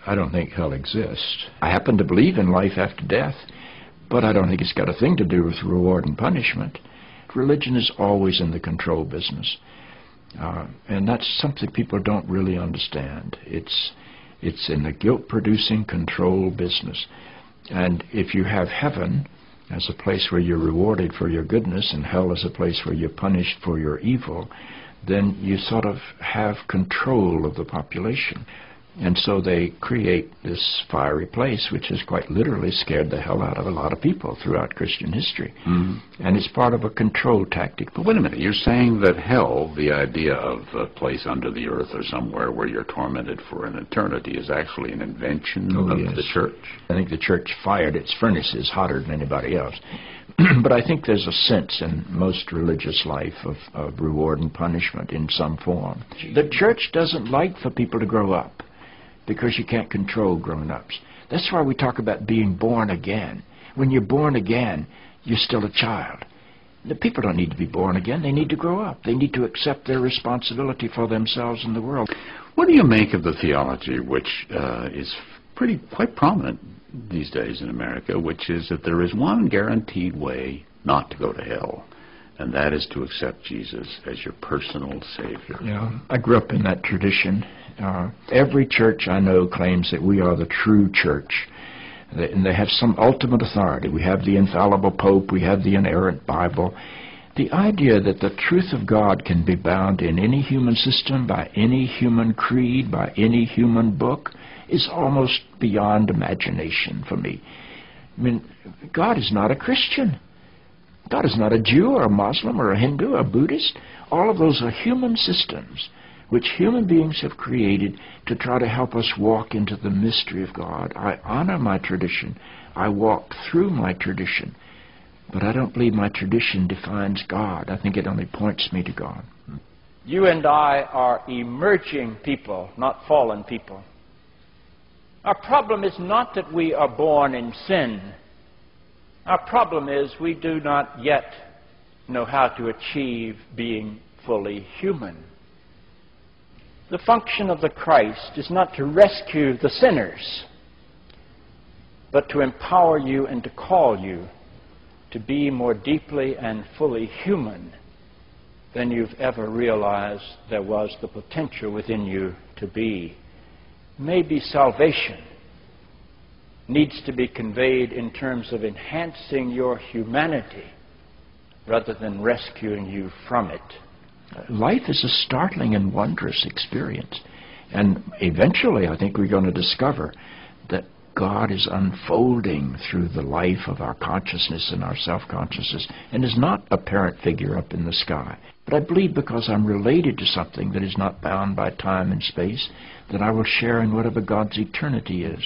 I don't think hell exists. I happen to believe in life after death, but I don't think it's got a thing to do with reward and punishment. Religion is always in the control business. And that's something people don't really understand. It's in the guilt-producing control business. And if you have heaven as a place where you're rewarded for your goodness and hell as a place where you're punished for your evil, then you sort of have control of the population. And so they create this fiery place, which has quite literally scared the hell out of a lot of people throughout Christian history. Mm-hmm. And it's part of a control tactic. But wait a minute, you're saying that hell, the idea of a place under the earth or somewhere where you're tormented for an eternity, is actually an invention of the church? I think the church fired its furnaces hotter than anybody else. But I think there's a sense in most religious life of reward and punishment in some form. The church doesn't like for people to grow up, because you can't control grown-ups. That's why we talk about being born again. When you're born again, you're still a child. The people don't need to be born again. They need to grow up. They need to accept their responsibility for themselves and the world. What do you make of the theology, which is quite prominent these days in America, which is that there is one guaranteed way not to go to hell, and that is to accept Jesus as your personal Savior? Yeah, I grew up in that tradition. Every church I know claims that we are the true church, and they have some ultimate authority. We have the infallible Pope, we have the inerrant Bible. The idea that the truth of God can be bound in any human system, by any human creed, by any human book, is almost beyond imagination for me. I mean, God is not a Christian. God is not a Jew or a Muslim or a Hindu or a Buddhist. All of those are human systems which human beings have created to try to help us walk into the mystery of God. I honor my tradition. I walk through my tradition. But I don't believe my tradition defines God. I think it only points me to God. You and I are emerging people, not fallen people. Our problem is not that we are born in sin. Our problem is we do not yet know how to achieve being fully human. The function of the Christ is not to rescue the sinners, but to empower you and to call you to be more deeply and fully human than you've ever realized there was the potential within you to be. Maybe salvation needs to be conveyed in terms of enhancing your humanity rather than rescuing you from it. Life is a startling and wondrous experience. And eventually, I think we're going to discover that God is unfolding through the life of our consciousness and our self-consciousness, and is not a parent figure up in the sky. But I believe because I'm related to something that is not bound by time and space, that I will share in whatever God's eternity is.